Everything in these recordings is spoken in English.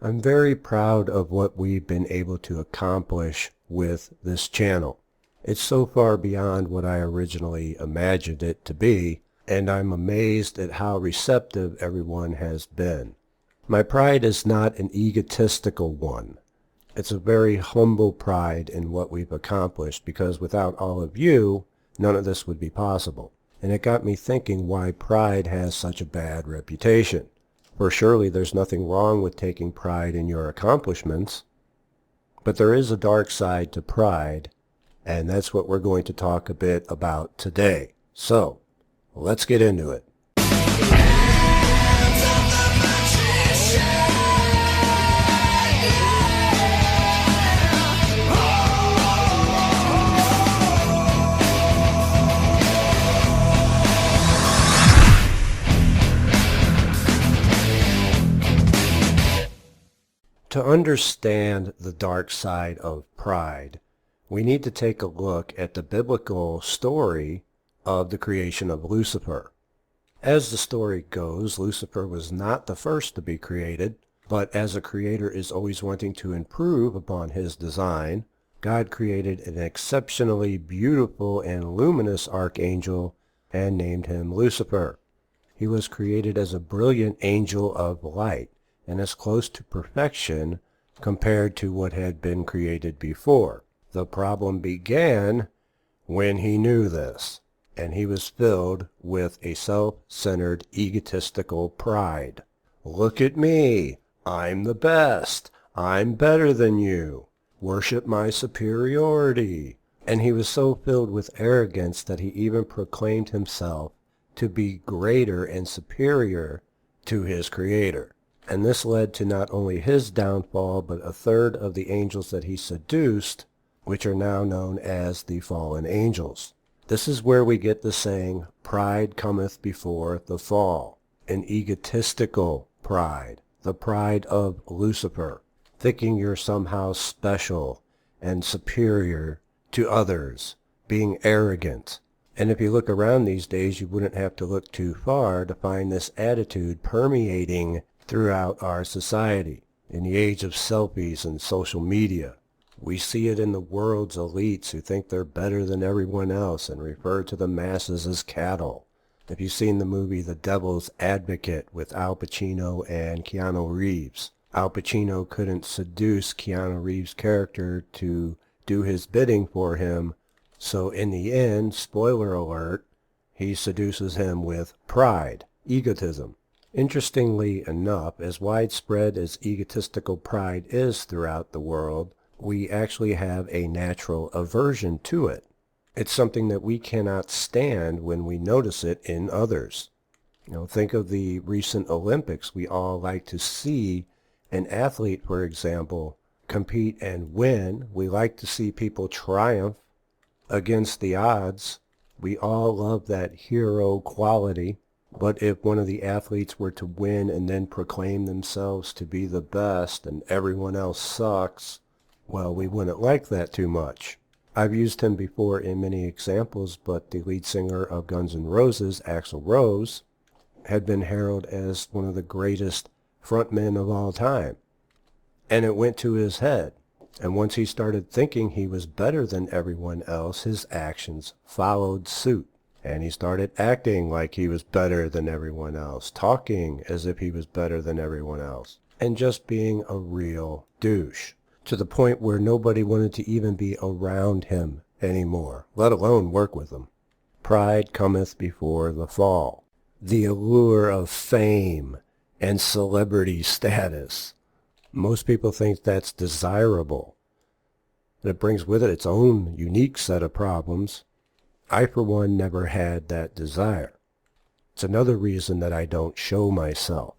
I'm very proud of what we've been able to accomplish with this channel. It's so far beyond what I originally imagined it to be, and I'm amazed at how receptive everyone has been. My pride is not an egotistical one. It's a very humble pride in what we've accomplished, because without all of you, none of this would be possible. And it got me thinking why pride has such a bad reputation. For surely there's nothing wrong with taking pride in your accomplishments. But there is a dark side to pride, and that's what we're going to talk a bit about today. So, let's get into it. To understand the dark side of pride, we need to take a look at the biblical story of the creation of Lucifer. As the story goes, Lucifer was not the first to be created, but as a creator is always wanting to improve upon his design, God created an exceptionally beautiful and luminous archangel and named him Lucifer. He was created as a brilliant angel of light, and as close to perfection compared to what had been created before. The problem began when he knew this, and he was filled with a self-centered, egotistical pride. Look at me! I'm the best! I'm better than you! Worship my superiority! And he was so filled with arrogance that he even proclaimed himself to be greater and superior to his creator. And this led to not only his downfall, but a third of the angels that he seduced, which are now known as the fallen angels. This is where we get the saying, pride cometh before the fall. An egotistical pride, the pride of Lucifer, thinking you're somehow special and superior to others, being arrogant. And if you look around these days, you wouldn't have to look too far to find this attitude permeating throughout our society. In the age of selfies and social media, we see it in the world's elites who think they're better than everyone else and refer to the masses as cattle. If you've seen the movie The Devil's Advocate with Al Pacino and Keanu Reeves, Al Pacino couldn't seduce Keanu Reeves' character to do his bidding for him, so in the end, spoiler alert, he seduces him with pride, egotism. Interestingly enough, as widespread as egotistical pride is throughout the world, we actually have a natural aversion to it. It's something that we cannot stand when we notice it in others. Think of the recent Olympics. We all like to see an athlete, for example, compete and win. We like to see people triumph against the odds. We all love that hero quality. But if one of the athletes were to win and then proclaim themselves to be the best and everyone else sucks, well, we wouldn't like that too much. I've used him before in many examples, but the lead singer of Guns N' Roses, Axl Rose, had been heralded as one of the greatest frontmen of all time. And it went to his head. And once he started thinking he was better than everyone else, his actions followed suit. And he started acting like he was better than everyone else, talking as if he was better than everyone else, and just being a real douche, to the point where nobody wanted to even be around him anymore, let alone work with him. Pride cometh before the fall. The allure of fame and celebrity status. Most people think that's desirable. It brings with it its own unique set of problems. I, for one, never had that desire. It's another reason that I don't show myself.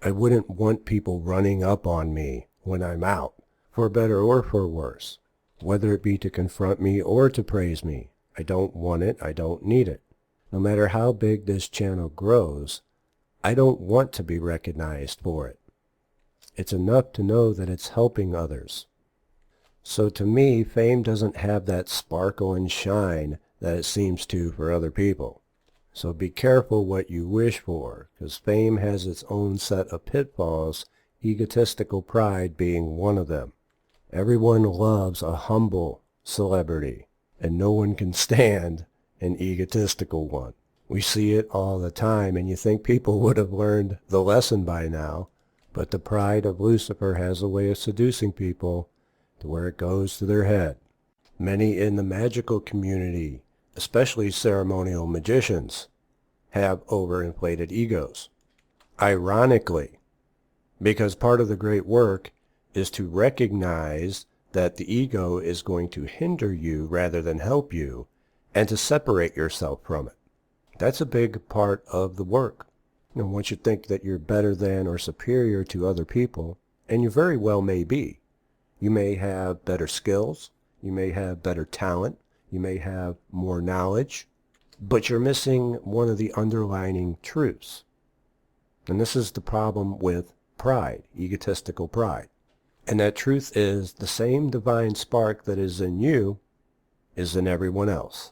I wouldn't want people running up on me when I'm out, for better or for worse, whether it be to confront me or to praise me. I don't want it. I don't need it. No matter how big this channel grows, I don't want to be recognized for it. It's enough to know that it's helping others. So to me, fame doesn't have that sparkle and shine that it seems to for other people. So be careful what you wish for, because fame has its own set of pitfalls, egotistical pride being one of them. Everyone loves a humble celebrity, and no one can stand an egotistical one. We see it all the time, and you think people would have learned the lesson by now, but the pride of Lucifer has a way of seducing people to where it goes to their head. Many in the magical community, especially ceremonial magicians, have overinflated egos. Ironically, because part of the great work is to recognize that the ego is going to hinder you rather than help you, and to separate yourself from it. That's a big part of the work. Once you think that you're better than or superior to other people, and you very well may be. You may have better skills, you may have better talent, you may have more knowledge, but you're missing one of the underlining truths. And this is the problem with pride, egotistical pride. And that truth is the same divine spark that is in you is in everyone else.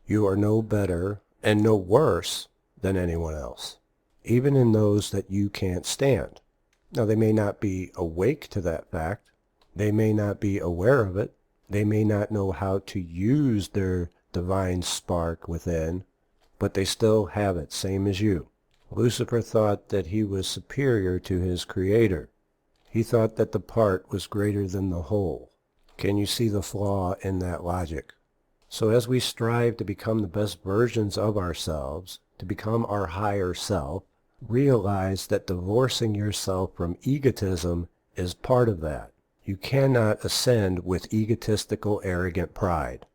You are no better and no worse than anyone else, even in those that you can't stand. Now, they may not be awake to that fact. They may not be aware of it. They may not know how to use their divine spark within, but they still have it, same as you. Lucifer thought that he was superior to his creator. He thought that the part was greater than the whole. Can you see the flaw in that logic? So as we strive to become the best versions of ourselves, to become our higher self, realize that divorcing yourself from egotism is part of that. You cannot ascend with egotistical, arrogant pride.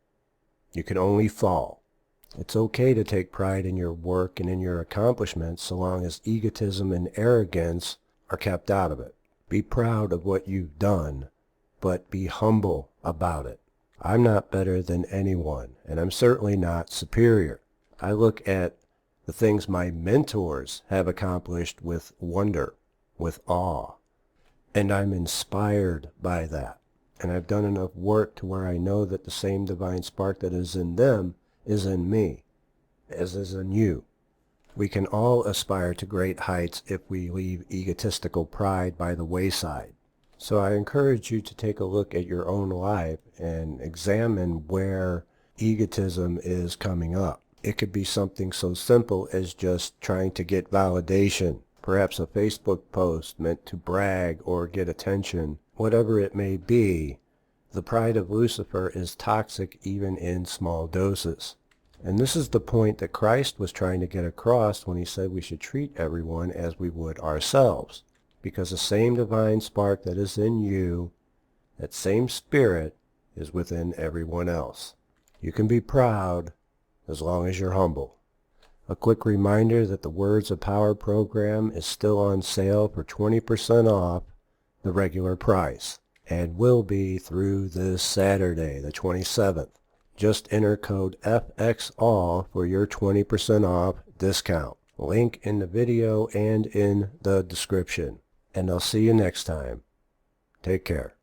You can only fall. It's okay to take pride in your work and in your accomplishments so long as egotism and arrogance are kept out of it. Be proud of what you've done, but be humble about it. I'm not better than anyone, and I'm certainly not superior. I look at the things my mentors have accomplished with wonder, with awe, and I'm inspired by that. And I've done enough work to where I know that the same divine spark that is in them is in me, as is in you. We can all aspire to great heights if we leave egotistical pride by the wayside. So I encourage you to take a look at your own life and examine where egotism is coming up. It could be something so simple as just trying to get validation, perhaps a Facebook post meant to brag or get attention. Whatever it may be, the pride of Lucifer is toxic even in small doses. And this is the point that Christ was trying to get across when he said we should treat everyone as we would ourselves. Because the same divine spark that is in you, that same spirit, is within everyone else. You can be proud as long as you're humble. A quick reminder that the Words of Power program is still on sale for 20% off the regular price, and will be through this Saturday, the 27th. Just enter code FXALL for your 20% off discount. Link in the video and in the description. And I'll see you next time. Take care.